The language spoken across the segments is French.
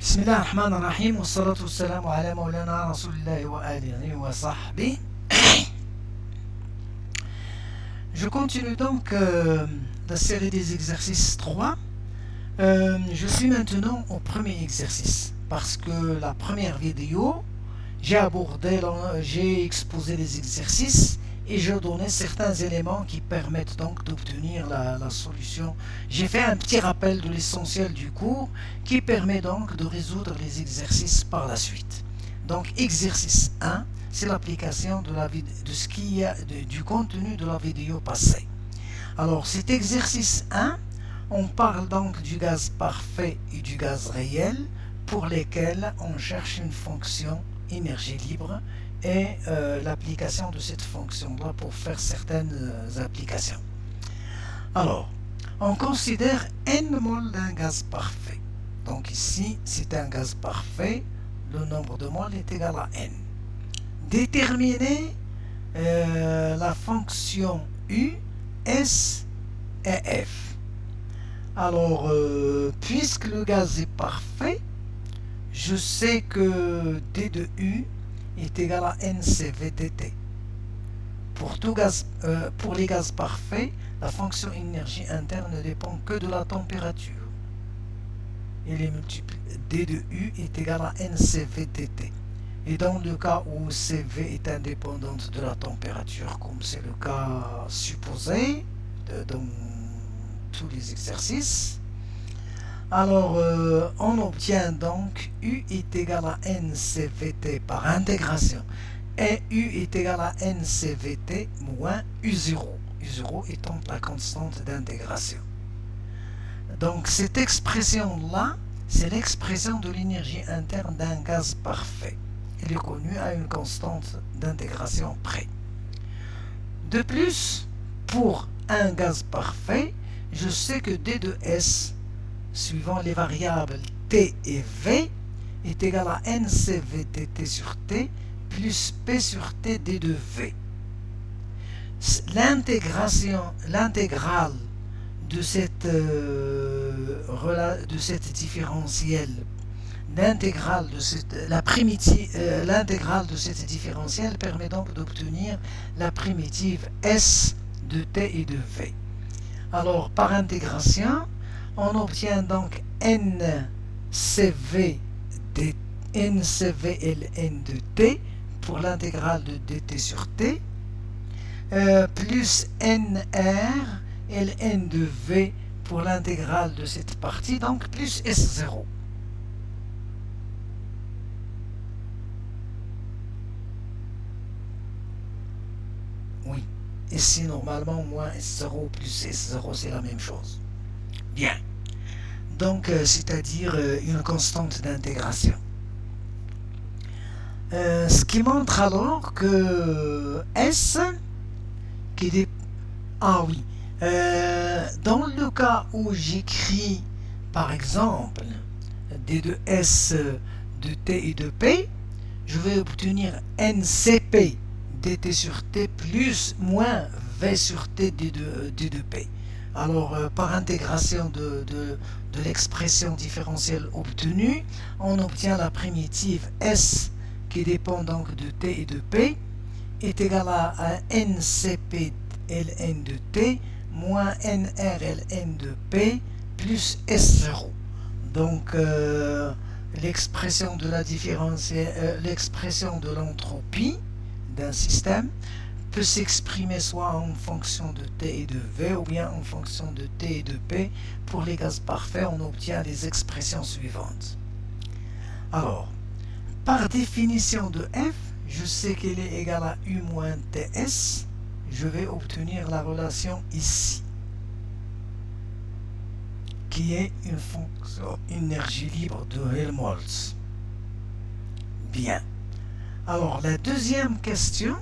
بسم الله الرحمن الرحيم والصلاة والسلام على مولانا رسول الله وآله وصحبه. Je continue donc la série des exercices 3. Je suis maintenant au premier exercice parce que la première vidéo, j'ai exposé les exercices et je donnais certains éléments qui permettent donc d'obtenir la solution. J'ai fait un petit rappel de l'essentiel du cours qui permet donc de résoudre les exercices par la suite. Donc exercice 1, c'est l'application du contenu de la vidéo passée. Alors cet exercice 1, on parle donc du gaz parfait et du gaz réel pour lesquels on cherche une fonction énergie libre et l'application de cette fonction-là pour faire certaines applications. Alors, on considère n mol d'un gaz parfait. Donc ici, c'est un gaz parfait, le nombre de moles est égal à n. Déterminer la fonction U, S et F. Alors, puisque le gaz est parfait, je sais que d de U est égal à NCV/dt. Pour les gaz parfaits, la fonction énergie interne ne dépend que de la température. Et les multiples d de U est égal à NCV/dt. Et dans le cas où CV est indépendante de la température, comme c'est le cas supposé dans tous les exercices, alors on obtient donc U est égal à NCVT par intégration et U est égal à NCVT moins U0, U0 étant la constante d'intégration. Donc cette expression-là, c'est l'expression de l'énergie interne d'un gaz parfait. Elle est connue à une constante d'intégration près. De plus, pour un gaz parfait, je sais que D de S suivant les variables T et V est égal à NCVDT sur T plus P sur T D de V. L'intégrale de cette différentielle, l'intégrale de cette différentielle permet donc d'obtenir la primitive S de T et de V. Alors par intégration, on obtient donc NCV ln de t pour l'intégrale de dt sur t plus nr ln de v pour l'intégrale de cette partie, donc plus S0. Oui, ici normalement moins S0 plus S0 c'est la même chose. Bien. Donc, c'est-à-dire une constante d'intégration. Ce qui montre alors que S, ah oui, dans le cas où j'écris, par exemple, D de S de T et de P, je vais obtenir NCP dt sur T plus moins V sur T d de P. Alors, par intégration de l'expression différentielle obtenue, on obtient la primitive S qui dépend donc de T et de P est égale à NCP ln de T moins NR ln de P plus S0. Donc, l'expression de l'expression de l'entropie d'un système peut s'exprimer soit en fonction de T et de V ou bien en fonction de T et de P. Pour les gaz parfaits, on obtient les expressions suivantes. Alors, par définition de F, je sais qu'elle est égale à U moins TS. Je vais obtenir la relation ici, qui est une fonction énergie libre de Helmholtz. Bien. Alors, la deuxième question,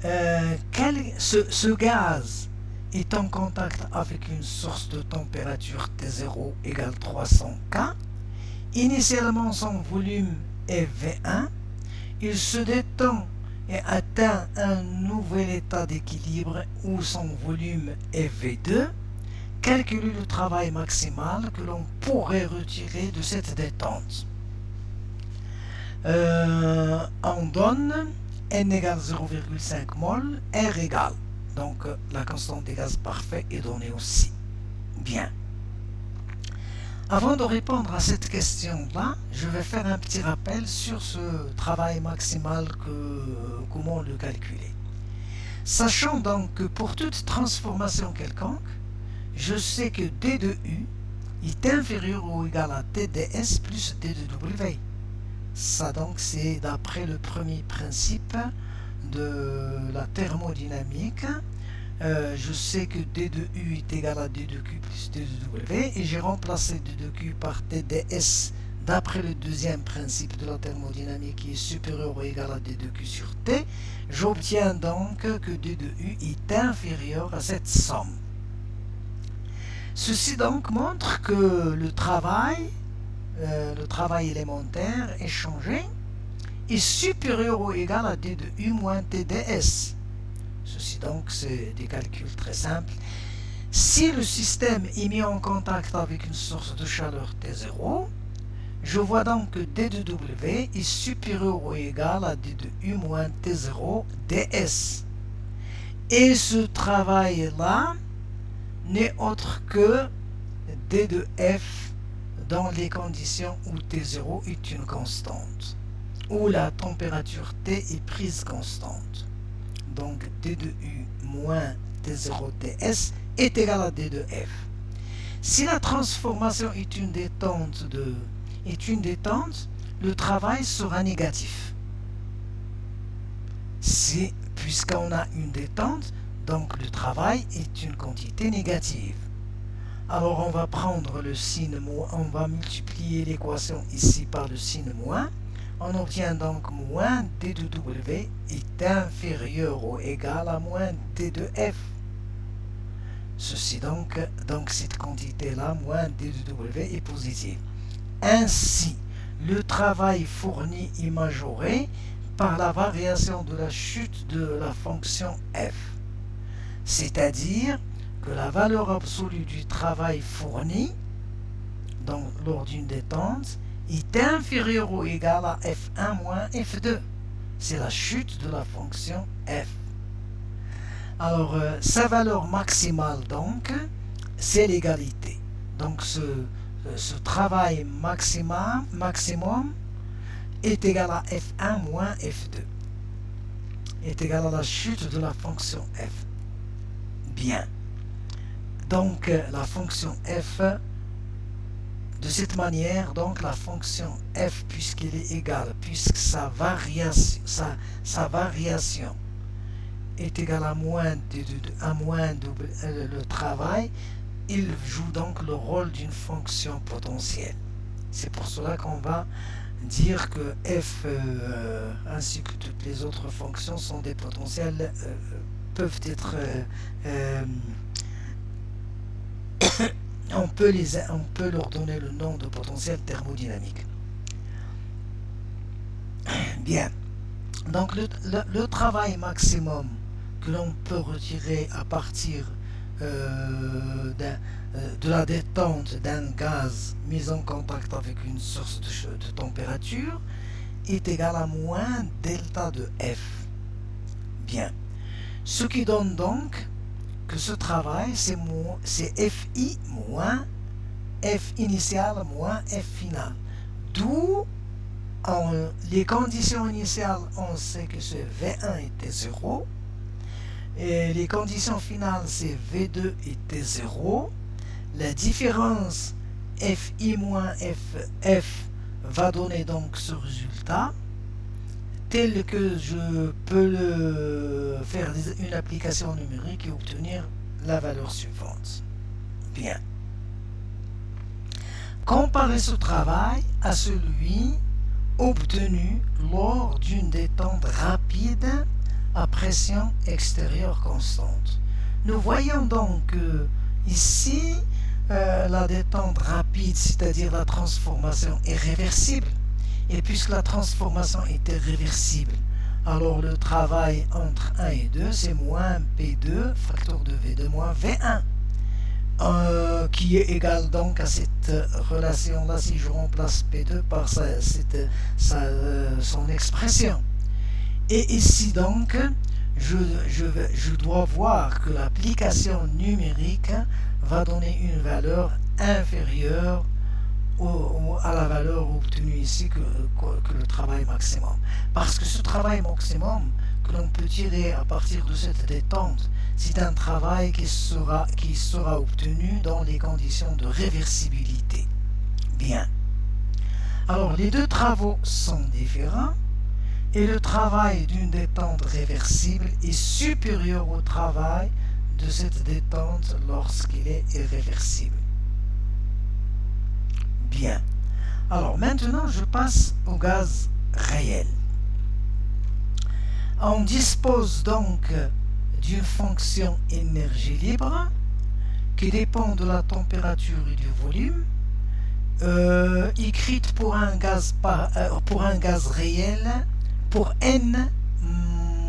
ce gaz est en contact avec une source de température T0 égale 300 K. Initialement, son volume est V1. Il se détend et atteint un nouvel état d'équilibre où son volume est V2. calculer le travail maximal que l'on pourrait retirer de cette détente. On donne n égale 0,5 mol, R égale. Donc la constante des gaz parfaits est donnée aussi. Bien. Avant de répondre à cette question-là, je vais faire un petit rappel sur ce travail maximal, comment le calculer. Sachant donc que pour toute transformation quelconque, je sais que D de U est inférieur ou égal à T ds plus D de W. Ça donc c'est d'après le premier principe de la thermodynamique. Je sais que D de U est égal à D de Q plus D de W et j'ai remplacé D de Q par T ds d'après le deuxième principe de la thermodynamique qui est supérieur ou égal à D de Q sur T. J'obtiens donc que D de U est inférieur à cette somme. Ceci donc montre que le travail élémentaire échangé est supérieur ou égal à D de U moins T ds. Ceci donc c'est des calculs très simples. Si le système est mis en contact avec une source de chaleur T0, je vois donc que D de W est supérieur ou égal à D de U moins T0 ds. Et ce travail-là n'est autre que D de F dans les conditions où T0 est une constante, où la température T est prise constante. Donc D de U moins T0 ds est égal à D de F. Si la transformation est une détente, le travail sera négatif. Puisqu'on a une détente, donc le travail est une quantité négative. Alors on va prendre le signe moins, on va multiplier l'équation ici par le signe moins. On obtient donc moins D de W est inférieur ou égal à moins D de F. Ceci donc cette quantité-là, moins D de W, est positive. Ainsi, le travail fourni est majoré par la variation de la chute de la fonction f. C'est-à-dire que la valeur absolue du travail fourni lors d'une détente est inférieure ou égale à f1 moins f2. C'est la chute de la fonction f. Alors, sa valeur maximale, donc, c'est l'égalité. Donc, ce travail maximum est égal à f1 moins f2. Est égal à la chute de la fonction f. Bien. Donc, la fonction f, de cette manière, donc la fonction f, puisqu'elle est égale, puisque sa variation est égale à moins le travail, il joue donc le rôle d'une fonction potentielle. C'est pour cela qu'on va dire que f ainsi que toutes les autres fonctions sont des potentiels, peuvent être on peut leur donner le nom de potentiel thermodynamique. Bien. Donc le travail maximum que l'on peut retirer à partir de la détente d'un gaz mis en contact avec une source de température est égal à moins delta de F. Bien. Ce qui donne donc que ce travail, c'est FI moins F initial moins F final. D'où, les conditions initiales, on sait que c'est V1 et T0. Et les conditions finales, c'est V2 et T0. La différence FI moins FF va donner donc ce résultat, tel que je peux faire une application numérique et obtenir la valeur suivante. Bien. Comparez ce travail à celui obtenu lors d'une détente rapide à pression extérieure constante. Nous voyons donc que ici, la détente rapide, c'est-à-dire la transformation, est réversible. Et puisque la transformation était réversible, alors le travail entre 1 et 2, c'est moins P2, facteur de V2 moins V1. qui est égal donc à cette relation-là si je remplace P2 par son expression. Et ici donc, je dois voir que l'application numérique va donner une valeur inférieure à la valeur obtenue ici que le travail maximum. Parce que ce travail maximum que l'on peut tirer à partir de cette détente, c'est un travail qui sera obtenu dans les conditions de réversibilité. Bien. Alors, les deux travaux sont différents et le travail d'une détente réversible est supérieur au travail de cette détente lorsqu'il est irréversible. Bien. Alors, maintenant, je passe au gaz réel. On dispose donc d'une fonction énergie libre qui dépend de la température et du volume, écrite pour un gaz réel, pour n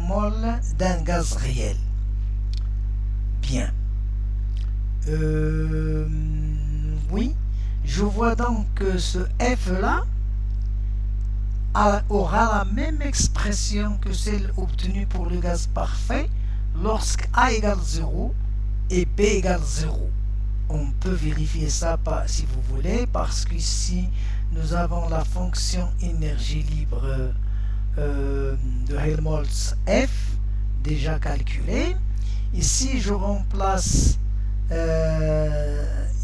mol d'un gaz réel. Bien. Oui, je vois donc que ce F-là aura la même expression que celle obtenue pour le gaz parfait lorsque A égale 0 et B égale 0. On peut vérifier ça si vous voulez, parce qu'ici nous avons la fonction énergie libre de Helmholtz F déjà calculée. Ici je remplace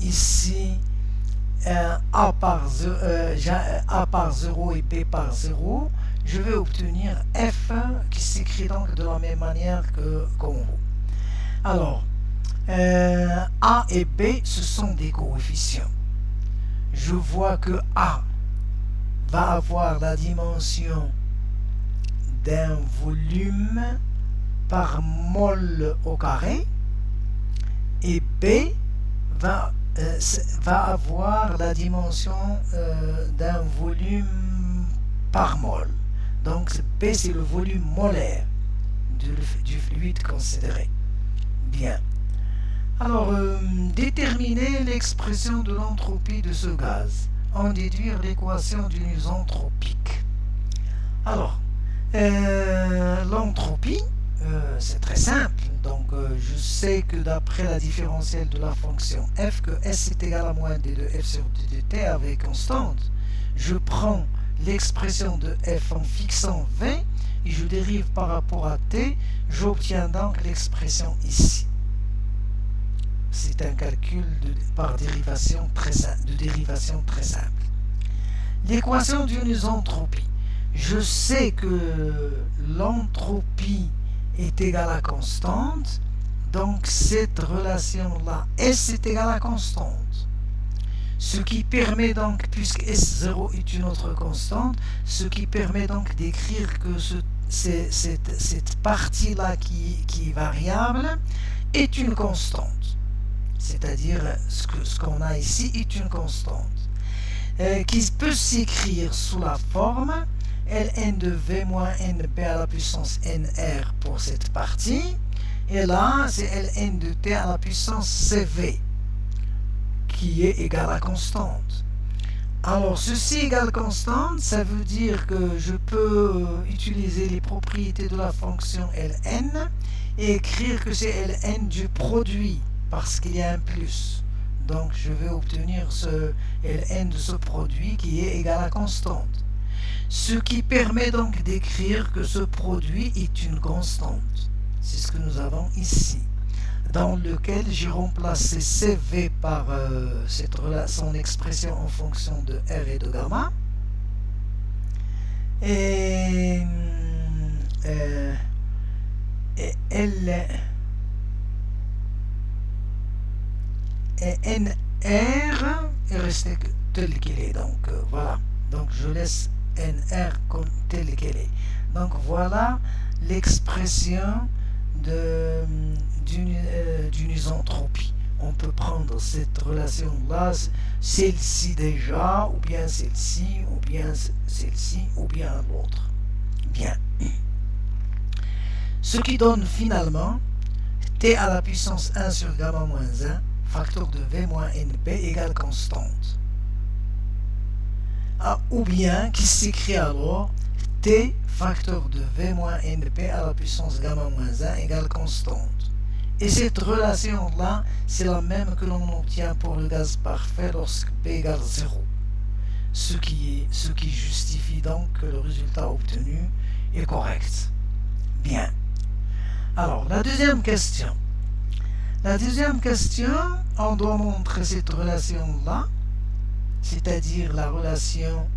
ici A par 0 et B par 0, je vais obtenir F qui s'écrit donc de la même manière qu'en haut. Alors, A et B, ce sont des coefficients. Je vois que A va avoir la dimension d'un volume par mol au carré et B va avoir la dimension d'un volume par mol. Donc B c'est le volume molaire du fluide considéré. Bien. Alors, déterminer l'expression de l'entropie de ce gaz, en déduire l'équation d'une isentropique. Alors, l'entropie, c'est très simple. Donc, je sais que d'après la différentielle de la fonction f, que S est égal à moins d de f sur d de t avec constante, je prends l'expression de f en fixant v et je dérive par rapport à t, j'obtiens donc l'expression ici. C'est un calcul par dérivation très simple. L'équation d'une isentropie. Je sais que l'entropie est égale à constante, donc cette relation-là, S est égale à constante. Ce qui permet donc, puisque S0 est une autre constante, ce qui permet donc d'écrire que cette partie-là qui est variable est une constante. C'est-à-dire ce qu'on a ici est une constante qui peut s'écrire sous la forme ln de v moins nb à la puissance nr pour cette partie, et là c'est ln de t à la puissance cv qui est égal à constante. Alors ceci égale constante, ça veut dire que je peux utiliser les propriétés de la fonction ln et écrire que c'est ln du produit parce qu'il y a un plus. Donc je vais obtenir ce ln de ce produit qui est égal à constante. Ce qui permet donc d'écrire que ce produit est une constante. C'est ce que nous avons ici, dans lequel j'ai remplacé CV par son expression en fonction de R et de gamma. Et NR est resté tel qu'il est. Donc voilà. Donc je laisse NR comme tel qu'elle est. Donc voilà l'expression d'une isentropie. On peut prendre cette relation-là, celle-ci déjà, ou bien celle-ci, ou bien celle-ci, ou bien l'autre. Bien. Ce qui donne finalement T à la puissance 1 sur gamma moins 1 facteur de V moins NP égale constante. Ou bien qui s'écrit alors T facteur de V moins NP à la puissance gamma moins 1 égale constante. Et cette relation-là, c'est la même que l'on obtient pour le gaz parfait lorsque P égale 0. Ce qui justifie donc que le résultat obtenu est correct. Bien. Alors, la deuxième question. La deuxième question, on doit montrer cette relation-là, c'est-à-dire la relation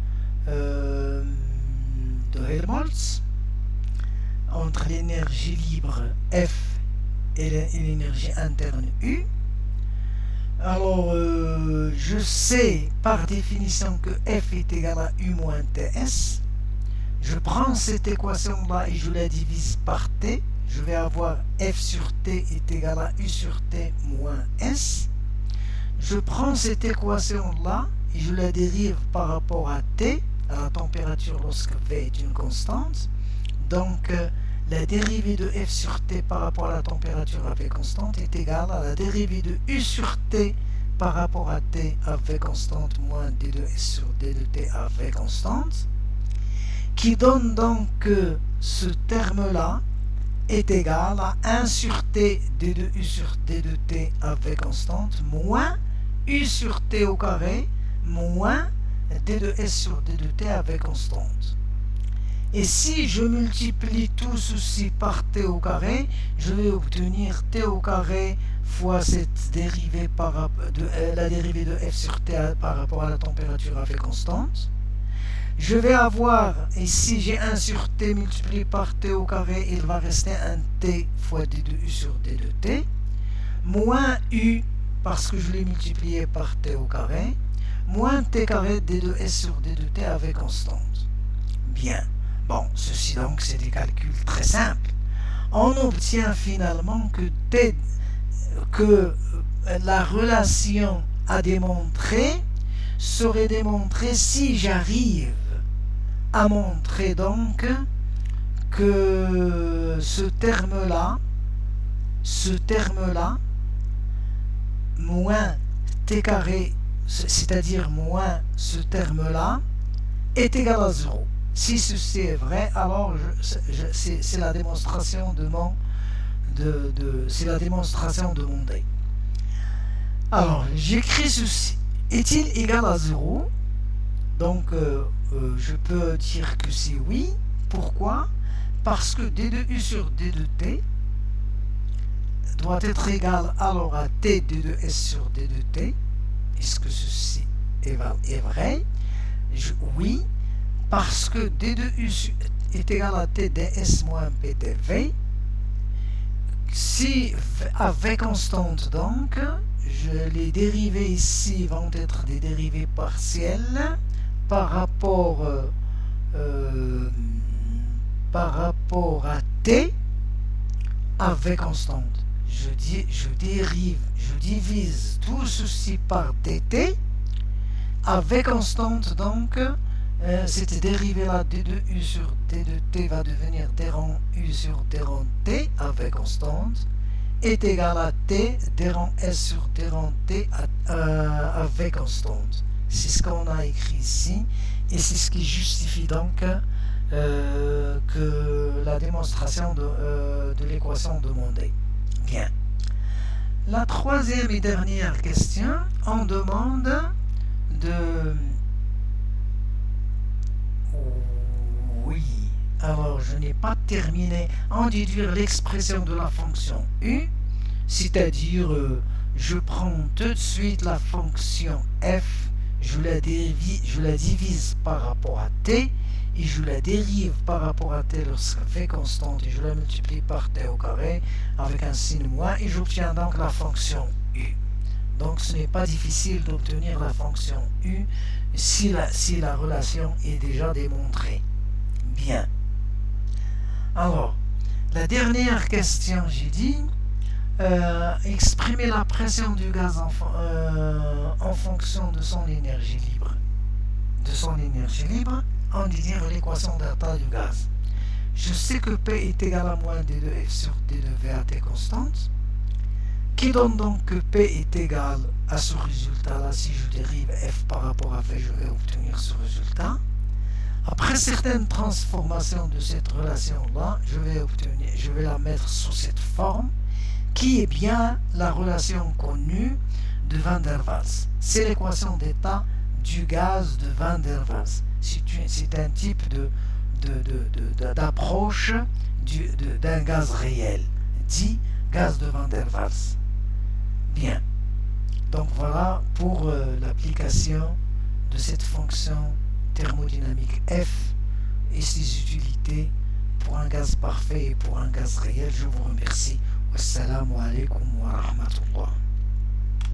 de Helmholtz entre l'énergie libre F et l'énergie interne U. Alors, je sais par définition que F est égal à U moins TS. Je prends cette équation-là et je la divise par T. Je vais avoir F sur T est égal à U sur T moins S. Je prends cette équation-là et je la dérive par rapport à T, à la température lorsque V est une constante. Donc, la dérivée de F sur T par rapport à la température à V constante est égale à la dérivée de U sur T par rapport à T à V constante moins D de S sur D de T à V constante, qui donne donc que ce terme-là est égal à 1 sur T D de U sur D de T à V constante moins U sur T au carré moins D de S sur D de T à V constante. Et si je multiplie tout ceci par T au carré, je vais obtenir T au carré fois cette dérivée la dérivée de F sur T par rapport à la température à V constante. Je vais avoir, ici j'ai 1 sur T multiplié par T au carré, il va rester un T fois D de U sur D de T, moins U, parce que je l'ai multiplié par T au carré, moins T carré D de S sur D de T avec constante. Bien. Bon, ceci donc c'est des calculs très simples. On obtient finalement que la relation à démontrer serait démontrée si j'arrive à montrer donc que ce terme-là, moins T carré, c'est-à-dire moins ce terme-là, est égal à 0. Si ceci est vrai, alors c'est la démonstration de mon D. Alors, j'écris ceci. Est-il égal à 0? Donc, je peux dire que c'est oui. Pourquoi? Parce que D de U sur D de T doit être égal alors à T D de S sur D de T. Est-ce que ceci est vrai? Oui. Parce que D de U est égal à T ds moins P dV. Si à V constante donc, les dérivées ici vont être des dérivées partielles par rapport à T à V constante. Je divise tout ceci par dt à V constante donc. Cette dérivée-là, D de U sur D de T va devenir D rond U sur D rond T avec constante est égal à T D rond S sur D rond T avec constante. C'est ce qu'on a écrit ici et c'est ce qui justifie donc que la démonstration de l'équation demandée. Bien. La troisième et dernière question, on demande de... Oui, alors je n'ai pas terminé en déduire l'expression de la fonction U, c'est-à-dire je prends tout de suite la fonction F, je la divise par rapport à T et je la dérive par rapport à T lorsqu'elle fait constante et je la multiplie par T au carré avec un signe moins et j'obtiens donc la fonction U. Donc ce n'est pas difficile d'obtenir la fonction U si la relation est déjà démontrée. Bien. Alors, la dernière question, j'ai dit, exprimer la pression du gaz en fonction de son énergie libre. On dit dire l'équation d'état du gaz. Je sais que P est égal à moins D de F sur D de V à T constante. qui donne donc que P est égal à ce résultat-là. Si je dérive F par rapport à V, je vais obtenir ce résultat. Après certaines transformations de cette relation-là, je vais la mettre sous cette forme, qui est bien la relation connue de Van der Waals. C'est l'équation d'état du gaz de Van der Waals. C'est un type d'approche d'un gaz réel, dit gaz de Van der Waals. Bien. Donc voilà pour l'application de cette fonction thermodynamique F et ses utilités pour un gaz parfait et pour un gaz réel. Je vous remercie. Wassalamu alaikum wa rahmatullah.